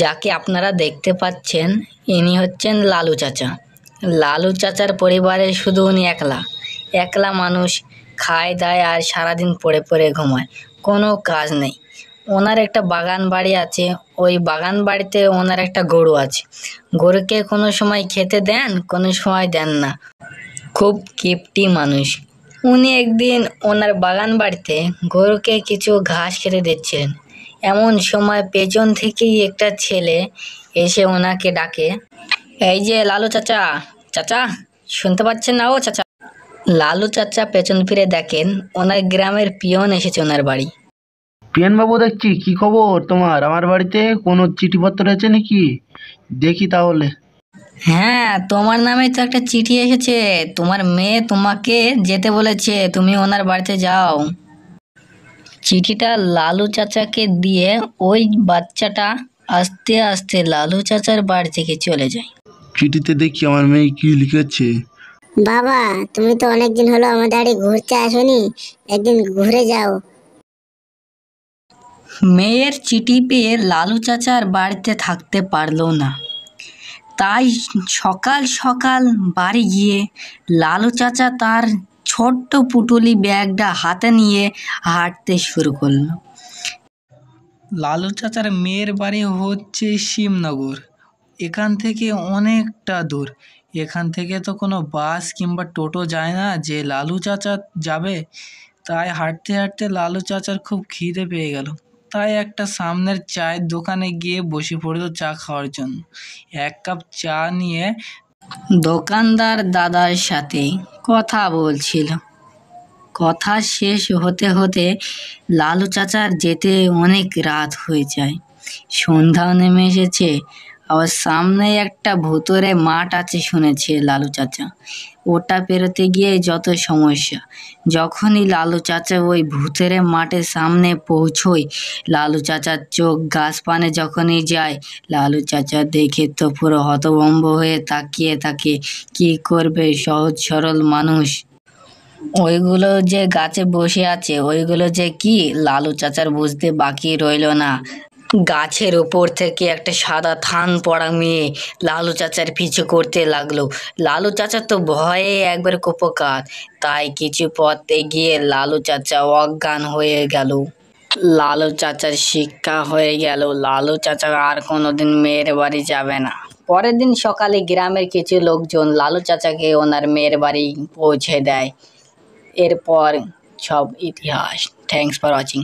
যাকে আপনারা দেখতে পাচ্ছেন ইনি হচ্ছেন লালু চাচা। লালু চাচার পরিবারে শুধু উনি একলা একলা মানুষ, খায় দায় আর সারাদিন পড়ে পড়ে ঘুমায়, কোনো কাজ নেই। ওনার একটা বাগান বাড়ি আছে, ওই বাগান বাড়িতে ওনার একটা গরু আছে। গরুকে কোনো সময় খেতে দেন, কোনো সময় দেন না। খুব কিপটি মানুষ। উনি একদিন ওনার বাগান বাড়িতে গরুকে কিছু ঘাস খেতে দিচ্ছিলেন, এমন সময় পেছন থেকেই একটা ছেলে এসে ওনাকে ডাকে, এই যে লালু চাচা, চাচা শুনতে পাচ্ছেন না ও চাচা? লালু চাচা পেছন ফিরে দেখেন ওনার গ্রামের পিয়ন এসেছে ওনার বাড়ি। পিয়ান বাবু, দেখছি কি খবর তোমার? আমার বাড়িতে কোনো চিঠিপত্র আছে নাকি? দেখি তাহলে। হ্যাঁ, তোমার নামে তো একটা চিঠি এসেছে। তোমার মেয়ে তোমাকে যেতে বলেছে, তুমি ওনার বাড়িতে যাও। চিঠিটা লালু চাচাকে দিয়ে ওই বাচ্চাটা আস্তে আস্তে লালু চাচার বাড়ি থেকে চলে যায়। চিঠিতে দেখি আমার মেয়ে কি লিখেছে। বাবা, তুমি তো অনেকদিন হলো আমাদের বাড়ি ঘুরতে আসোনি, একদিন ঘুরে যাও। মেয়ের চিঠি পেয়ে লালু চাচার বাড়িতে থাকতে পারলো না, তাই সকাল সকাল বাড়ি গিয়ে লালু চাচা তার ছোট্ট পুটুলি ব্যাগটা হাতে নিয়ে হাঁটতে শুরু করলো। লালু চাচার মেয়ের বাড়ি হচ্ছে শিবনগর। এখান থেকে অনেকটা দূর। এখান থেকে তো কোনো বাস কিংবা টোটো যায় না যে লালু চাচা যাবে। তাই হাঁটতে হাঁটতে লালু চাচার খুব খিদে পেয়ে গেল। তাই একটা সামনের চায়ের দোকানে গিয়ে বসে পড়ল চা খাওয়ার জন্য। এক কাপ চা নিয়ে দোকানদার দাদার সাথে কথা বলছিল। কথা শেষ হতে হতে লালু চাচার যেতে অনেক রাত হয়ে যায়। সন্ধ্যাও নেমে এসেছে। আবার সামনে একটা ভুতুড়ে মাঠ আছে শুনেছে লালু চাচা। ওটা পেরোতে গিয়ে যত সমস্যা। যখনই লালু চাচা ওই ভুতুড়ে মাঠের সামনে পৌঁছয়, লালু চাচার চোখ গাছ পানে যখনই যায়, লালু চাচা দেখে তো পুরো হতভম্ব হয়ে তাকিয়ে থাকে। কি করবে সহজ সরল মানুষ? ওইগুলো যে গাছে বসে আছে, ওইগুলো যে কি, লালু চাচার বুঝতে বাকি রইল না। গাছের উপর থেকে একটা সাদা থান পড়া মেয়ে লালু চাচার পিছু করতে লাগলো। লালু চাচা তো ভয়ে একবার কুপোকাত, তাই কিছু পথ এগিয়ে লালু চাচা অজ্ঞান হয়ে গেল। লালু চাচার শিক্ষা হয়ে গেল, লালু চাচা আর কোনোদিন মেয়ের বাড়ি যাবে না। পরের দিন সকালে গ্রামের কিছু লোকজন লালু চাচাকে ওনার মেয়ের বাড়ি পৌঁছে দেয়। এরপর সব ইতিহাস। Thanks for watching.